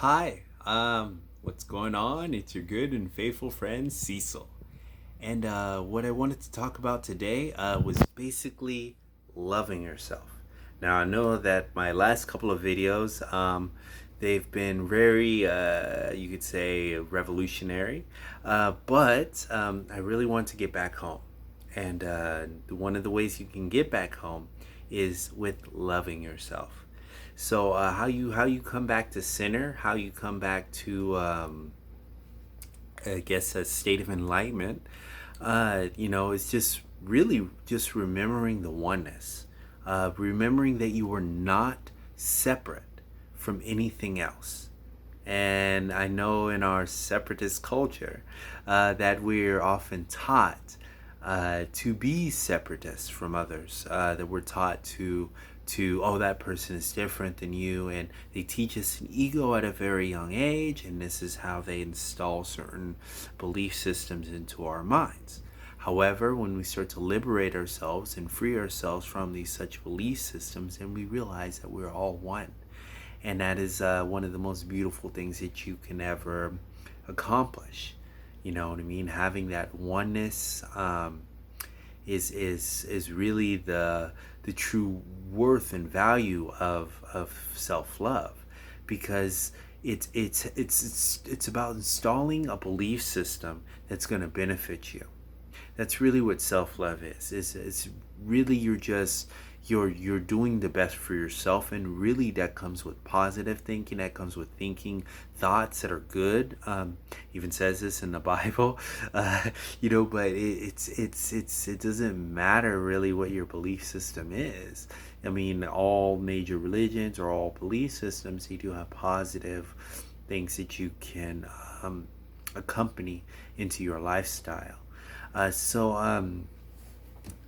Hi, what's going on? It's your good and faithful friend Cecil. And what I wanted to talk about today was basically loving yourself. Now, I know that my last couple of videos, they've been very, you could say, revolutionary, but I really want to get back home. And one of the ways you can get back home is with loving yourself. So how you come back to center, how you come back to I guess a state of enlightenment, it's just really just remembering the oneness, remembering that you are not separate from anything else. And I know in our separatist culture that we're often taught to be separatists from others. That we're taught to oh, that person is different than you, and they teach us an ego at a very young age, and this is how they install certain belief systems into our minds. However, when we start to liberate ourselves and free ourselves from these such belief systems, then we realize that we're all one. And that is one of the most beautiful things that you can ever accomplish. You know what I mean? Having that oneness is really the true worth and value of self love, because it's about installing a belief system that's going to benefit you. That's really what self-love is. It's really you're doing the best for yourself, and really that comes with positive thinking. That comes with thinking thoughts that are good. Even says this in the Bible. But it doesn't matter really what your belief system is. I mean, all major religions or all belief systems, they do have positive things that you can accompany into your lifestyle. So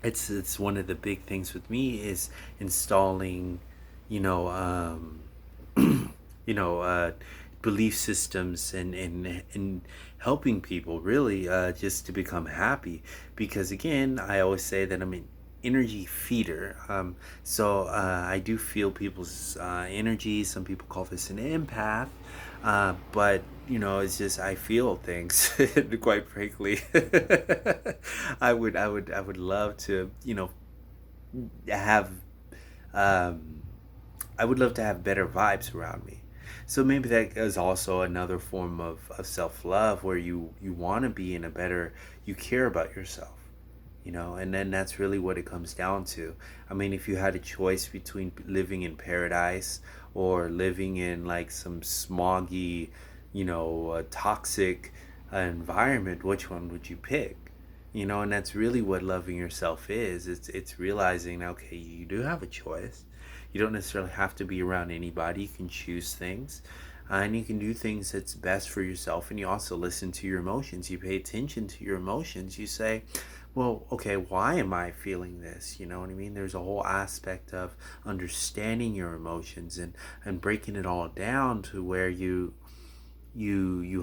it's one of the big things with me is installing, you know, you know, uh, belief systems and helping people really just to become happy. Because again, I always say that I'm an energy feeder. So I do feel people's energy. Some people call this an empath, but it's just I feel things. Quite frankly, I would love to, have um, I would love to have better vibes around me. So maybe that is also another form of self love, where you want to be in a better, you care about yourself, and then that's really what it comes down to. I mean, if you had a choice between living in paradise or living in like some smoggy, toxic environment, which one would you pick? And that's really what loving yourself is. It's realizing, okay, you do have a choice. You don't necessarily have to be around anybody. You can choose things, and you can do things that's best for yourself. And you also listen to your emotions. You pay attention to your emotions. You say, well, okay, why am I feeling this? You know what I mean? There's a whole aspect of understanding your emotions and breaking it all down to where you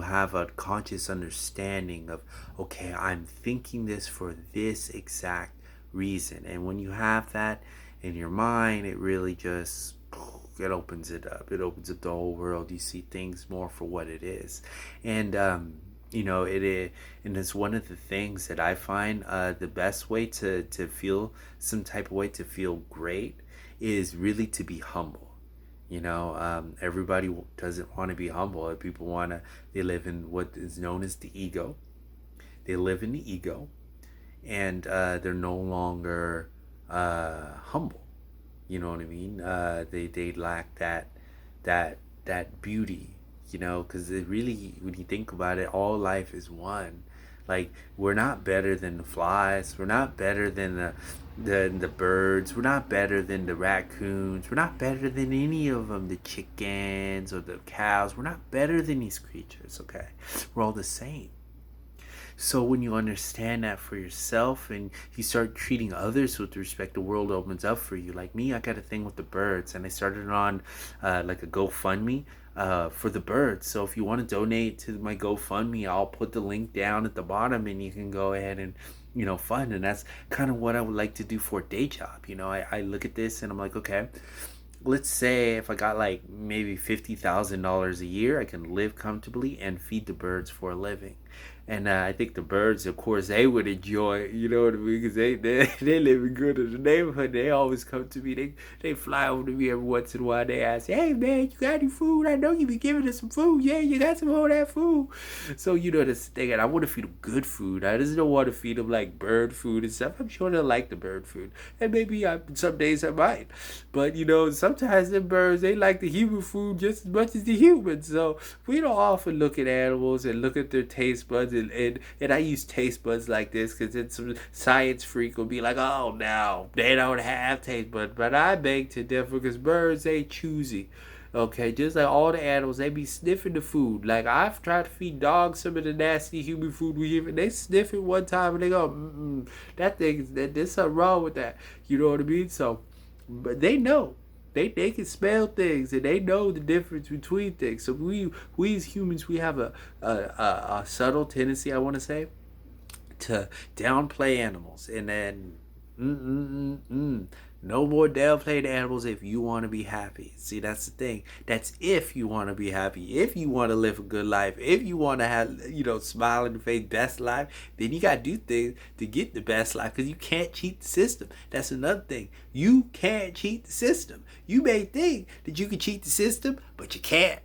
have a conscious understanding of, okay, I'm thinking this for this exact reason. And when you have that in your mind, it really just, it opens it up. It opens up the whole world. You see things more for what it is. And it is, and it's one of the things that I find the best way to feel some type of way, to feel great, is really to be humble. Everybody doesn't want to be humble. People they live in what is known as the ego. They live in the ego, and they're no longer humble. You know what I mean? They lack that beauty. Because it really, when you think about it, all life is one. Like, we're not better than the flies. We're not better than the birds. We're not better than the raccoons. We're not better than any of them, the chickens or the cows. We're not better than these creatures, okay? We're all the same. So when you understand that for yourself and you start treating others with respect, the world opens up for you. Like me, I got a thing with the birds, and I started on like a GoFundMe for the birds. So if you want to donate to my GoFundMe, I'll put the link down at the bottom, and you can go ahead and fund. And that's kind of what I would like to do for a day job. I look at this and I'm like, okay, let's say if I got like maybe $50,000 a year, I can live comfortably and feed the birds for a living. And I think the birds, of course, they would enjoy it, you know what I mean? Because they living good in the neighborhood. They always come to me. They fly over to me every once in a while. They ask, hey, man, you got any food? I know you be giving us some food. Yeah, you got some of that food. So, this thing. And I want to feed them good food. I just don't want to feed them like bird food and stuff. I'm sure they'll like the bird food. And maybe some days I might. But, sometimes the birds, they like the human food just as much as the humans. So we don't often look at animals and look at their taste buds. And I use taste buds like this because it's some science freak will be like, oh, no, they don't have taste buds. But I beg to differ because birds, they choosy. Okay, just like all the animals, they be sniffing the food. Like I've tried to feed dogs some of the nasty human food we give, and they sniff it one time and they go, that thing, there's something wrong with that. You know what I mean? So, but they know. They can smell things and they know the difference between things. So we as humans, we have a subtle tendency, I want to say, to downplay animals. And then no more downplayed animals if you want to be happy. See, that's the thing. That's if you want to be happy. If you want to live a good life. If you want to have, smile in the face, best life. Then you got to do things to get the best life because you can't cheat the system. That's another thing. You can't cheat the system. You may think that you can cheat the system, but you can't.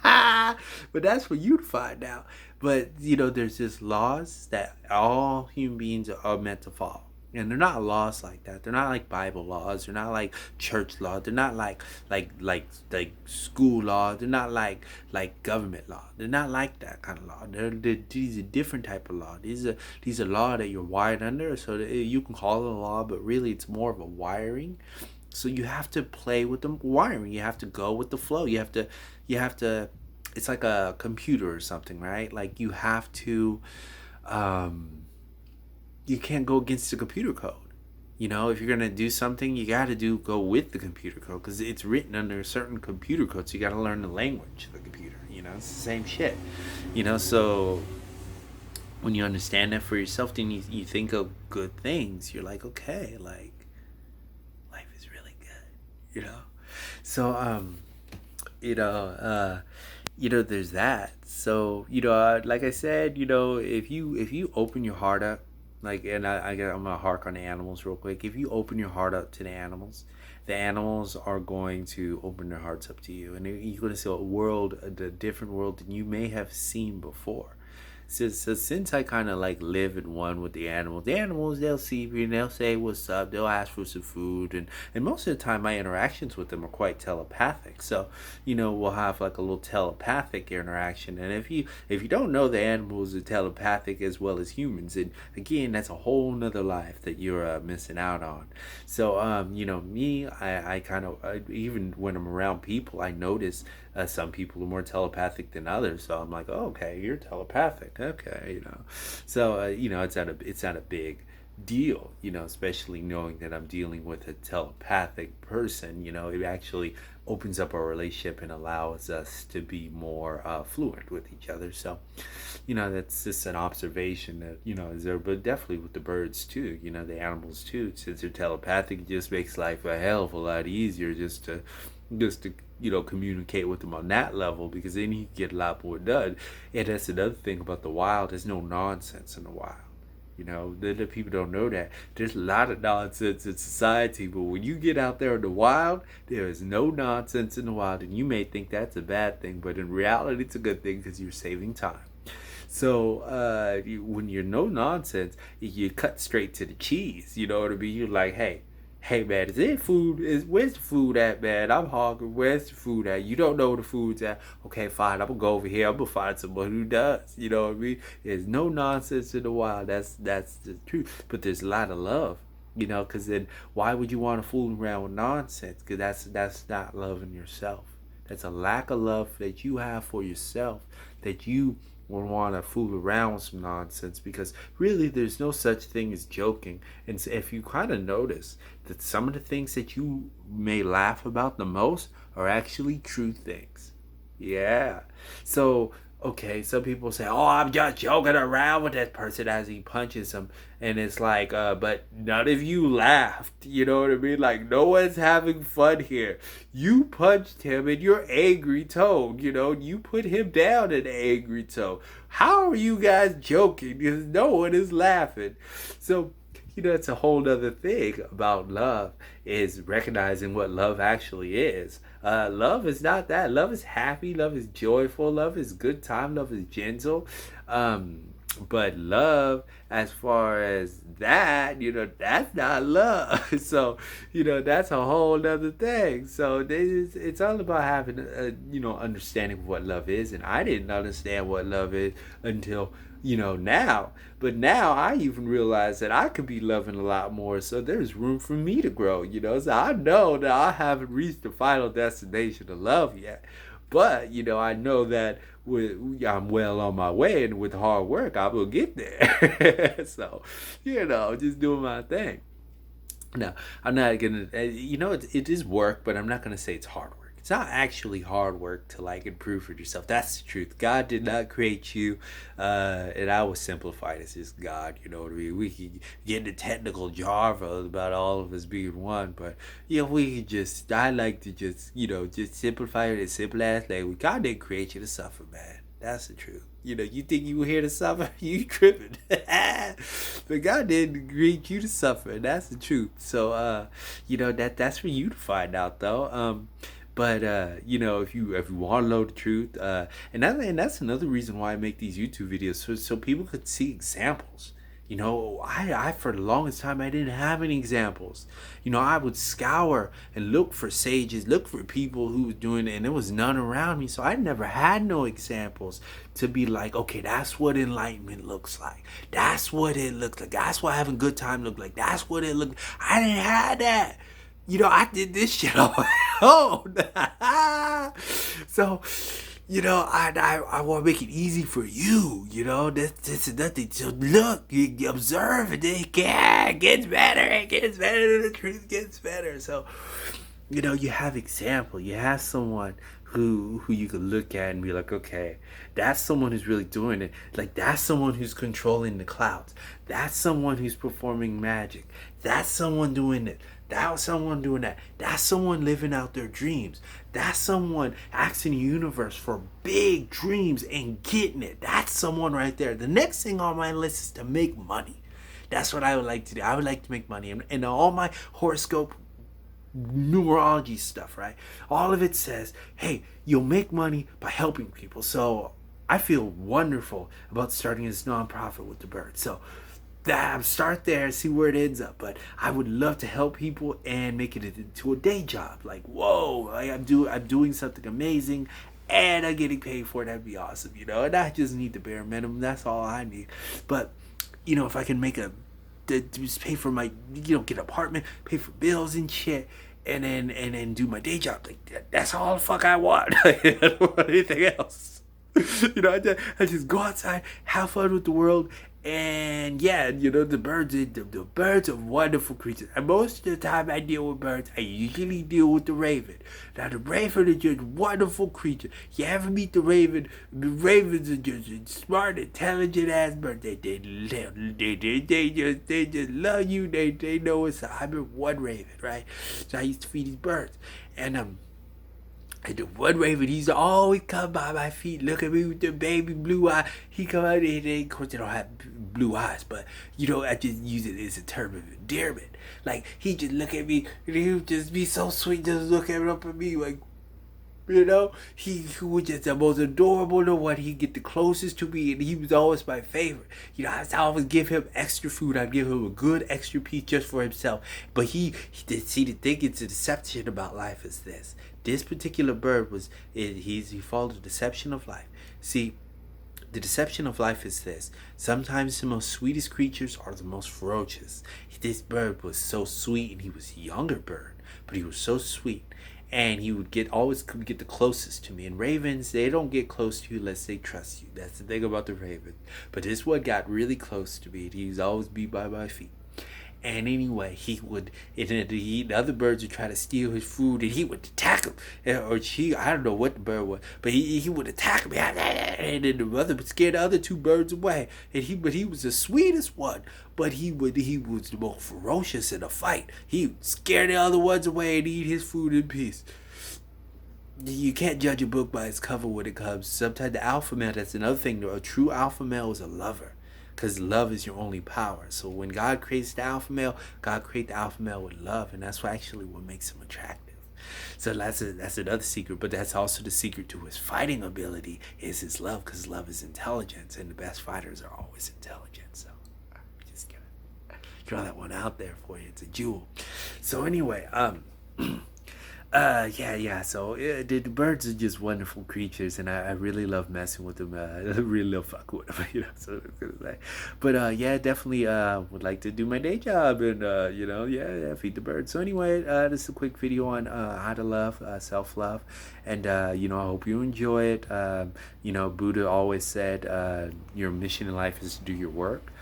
But that's for you to find out. But, there's just laws that all human beings are meant to follow. And they're not laws like that. They're not like Bible laws. They're not like church laws. They're not like school laws. They're not like government law. They're not like that kind of law. These are different type of law. These are law that you're wired under. So that you can call it a law, but really it's more of a wiring. So you have to play with the wiring. You have to go with the flow. You have to. It's like a computer or something, right? Like you have to. You can't go against the computer code. If you're gonna do something, you gotta go with the computer code because it's written under a certain computer code. So you gotta learn the language of the computer. It's the same shit. So when you understand that for yourself, then you think of good things. You're like, okay, like life is really good. So there's that. So like I said, if you open your heart up. Like, and I'm gonna hark on the animals real quick. If you open your heart up to the animals are going to open their hearts up to you, and you're going to see a different world than you may have seen before. So since I kind of like live in one with the animals, they'll see me and they'll say what's up. They'll ask for some food, and most of the time my interactions with them are quite telepathic. So we'll have like a little telepathic interaction. And if you don't know, the animals are telepathic as well as humans, and again, that's a whole nother life that you're missing out on. So me, I kind of even when I'm around people, I notice some people are more telepathic than others. So I'm like, oh, okay, you're telepathic. Okay, So it's not a big deal, especially knowing that I'm dealing with a telepathic person. It actually opens up our relationship and allows us to be more fluent with each other. So, that's just an observation that, is there, but definitely with the birds too, the animals too, since they're telepathic, it just makes life a hell of a lot easier just to communicate with them on that level, because then you can get a lot more done. And that's another thing about the wild. There's no nonsense in the wild. The people don't know that. There's a lot of nonsense in society, but when you get out there in the wild, there is no nonsense in the wild. And you may think that's a bad thing, but in reality, it's a good thing because you're saving time. So when you're no nonsense, you cut straight to the cheese. You know what I mean? You're like, hey man, where's the food at, man? I'm hungry. Where's the food at? You don't know where the food's at. Okay, fine. I'm gonna go over here. I'm gonna find someone who does. You know what I mean? There's no nonsense in the wild. That's the truth. But there's a lot of love. Because then why would you want to fool around with nonsense? Because that's not loving yourself. That's a lack of love that you have for yourself, that you would want to fool around with some nonsense, because really there's no such thing as joking. And so if you kind of notice that some of the things that you may laugh about the most are actually true things. Yeah. So okay, some people say, "Oh, I'm just joking around with that person" as he punches him, and it's like, but none of you laughed. You know what I mean? Like no one's having fun here. You punched him in your angry tone. You know, you put him down in an angry tone. How are you guys joking? Because no one is laughing. So it's a whole other thing about love is recognizing what love actually is. Love is not that. Love is happy. Love is joyful. Love is good time. Love is gentle. But love, as far as that, that's not love. So, that's a whole other thing. So it's all about having understanding of what love is. And I didn't understand what love is until now. But now I even realize that I could be loving a lot more. So there's room for me to grow. So I know that I haven't reached the final destination of love yet. But I know that I'm well on my way, and with hard work, I will get there. So, just doing my thing. Now, I'm not gonna, it is work, but I'm not gonna say it's hard work. It's not actually hard work to like improve for yourself. That's the truth. God did not create you, and I will simplify it as just God. You know what I mean? We can get into technical jargon about all of us being one, but we could just. I like to just simplify it as simple as like God didn't create you to suffer, man. That's the truth. You think you were here to suffer? You tripping. But God didn't create you to suffer, and that's the truth. So, that's for you to find out, though. But if you want to know the truth, and that's another reason why I make these YouTube videos, so people could see examples. I for the longest time I didn't have any examples. I would scour and look for sages, look for people who was doing it, and there was none around me. So I never had no examples to be like, okay, that's what enlightenment looks like. That's what it looks like. That's what having good time looked like. That's what it looked. I didn't have that. I did this shit on my own. So, I want to make it easy for you. This is nothing. So look, you observe, and then it gets better. It gets better. The truth gets better. So, you have example. You have someone who you could look at and be like, okay, that's someone who's really doing it. Like, that's someone who's controlling the clouds. That's someone who's performing magic. That's someone doing it. That's someone doing that. That's someone living out their dreams. That's someone asking the universe for big dreams and getting it. That's someone right there. The next thing on my list is to make money. That's what I would like to do. I would like to make money. And all my horoscope numerology stuff, right? All of it says, hey, you'll make money by helping people. So I feel wonderful about starting this nonprofit with the birds. So start there, see where it ends up. But I would love to help people and make it into a day job. Like, whoa, I'm doing something amazing and I'm getting paid for it. That'd be awesome, And I just need the bare minimum. That's all I need. But if I can make just pay for my, get an apartment, pay for bills and shit, and then do my day job. Like that's all the fuck I want. I don't want anything else. I just go outside, have fun with the world, and yeah, the birds are wonderful creatures. And most of the time I deal with birds, I usually deal with the raven. Now the raven is just wonderful creature. You ever meet the raven? The ravens are just smart, intelligent ass birds. They just love you. They know it's I'm one raven, right? So I used to feed these birds, and the one raven, he's always come by my feet, look at me with the baby blue eye. He come out there, of course they don't have blue eyes, but I just use it as a term of endearment. Like he just look at me, and he would just be so sweet, just looking up at me like, he was just the most adorable the one. He'd get the closest to me, and he was always my favorite. I always give him extra food. I'd give him a good extra piece just for himself. But he see, the thing, it's a deception about life is this. This particular bird he followed the deception of life. See, the deception of life is this. Sometimes the most sweetest creatures are the most ferocious. This bird was so sweet, and he was a younger bird, but he was so sweet. And he would always get the closest to me. And ravens, they don't get close to you unless they trust you. That's the thing about the raven. But this one got really close to me, and he was always be by my feet. And anyway, he would, and then the other birds would try to steal his food, and he would attack him. Or she, I don't know what the bird was, but he would attack him, and then the mother would scare the other two birds away. But he was the sweetest one, but he was the most ferocious in a fight. He would scare the other ones away and eat his food in peace. You can't judge a book by its cover when it comes. Sometimes the alpha male, that's another thing. A true alpha male is a lover, because love is your only power. So when God creates the alpha male, God created the alpha male with love, and that's actually what makes him attractive. So that's another secret, but that's also the secret to his fighting ability is his love, because love is intelligence, and the best fighters are always intelligent. So I'm just gonna draw that one out there for you. It's a jewel. So anyway, yeah. So the birds are just wonderful creatures, and I really love messing with them. I really love fucking with them, So it's gonna say, but yeah, definitely would like to do my day job, and yeah, feed the birds. So anyway, this is a quick video on how to love, self love, and I hope you enjoy it. Buddha always said, your mission in life is to do your work.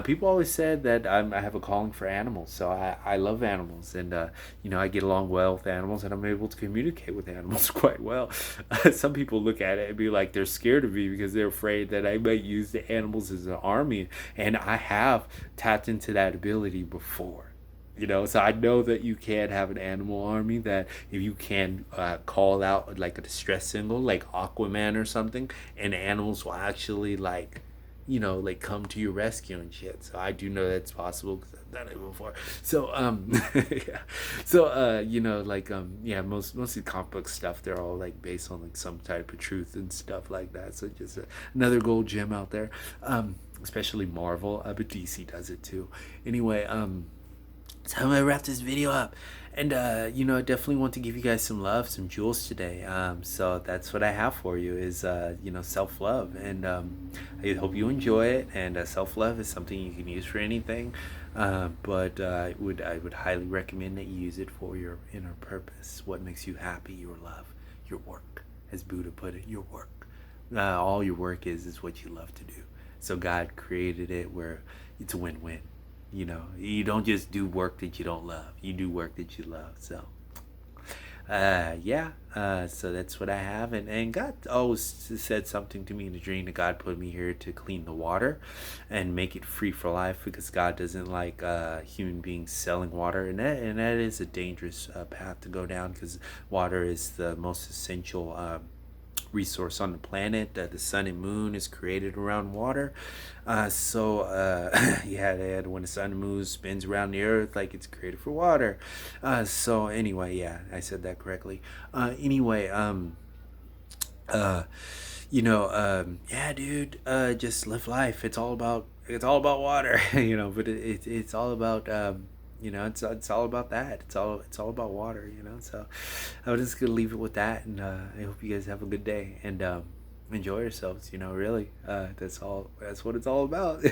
People always said that I have a calling for animals, so I love animals, and I get along well with animals, and I'm able to communicate with animals quite well. Some people look at it and be like they're scared of me because they're afraid that I might use the animals as an army, and I have tapped into that ability before. So I know that you can have an animal army, that if you can call out like a distress signal like Aquaman or something, and animals will actually like come to your rescue and shit. So I do know that's possible because I've done it before. So yeah. So yeah, mostly comic book stuff, they're all like based on like some type of truth and stuff like that. So just another gold gem out there. Especially Marvel, but DC does it too. Anyway, so I'm gonna wrap this video up, and I definitely want to give you guys some love, some jewels today. So that's what I have for you is self-love, and I hope you enjoy it. And self-love is something you can use for anything, but I would highly recommend that you use it for your inner purpose. What makes you happy? Your love, your work, as Buddha put it, your work. All your work is what you love to do. So God created it where it's a win-win. You don't just do work that you don't love. You do work that you love. So, yeah. So that's what I have. And God always said something to me in a dream that God put me here to clean the water and make it free for life, because God doesn't like human beings selling water. And that is a dangerous path to go down, because water is the most essential resource on the planet. The sun and moon is created around water. Yeah, when the sun and moon spins around the earth, like it's created for water. So anyway, yeah, I said that correctly. Yeah, dude, just live life. It's all about water. But it's all about it's all about that. It's all about water. So I'm just gonna leave it with that, and I hope you guys have a good day, and enjoy yourselves. Really, that's what it's all about.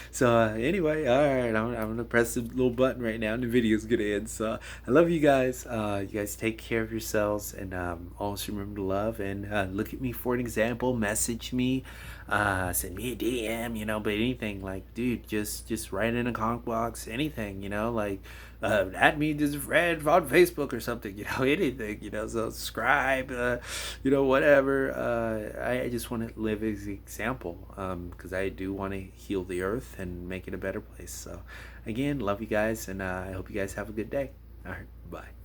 So anyway, all right, I'm gonna press the little button right now, and the video's gonna end. So I love you guys. You guys take care of yourselves, and always remember to love, and look at me for an example. Message me, send me a DM, but anything, like, dude, just write in a comment box, anything, like add me as a friend on Facebook or something, anything, so subscribe, whatever. I just want to live as an example, because I do want to heal the earth and make it a better place. So again, love you guys, and I hope you guys have a good day. All right, bye.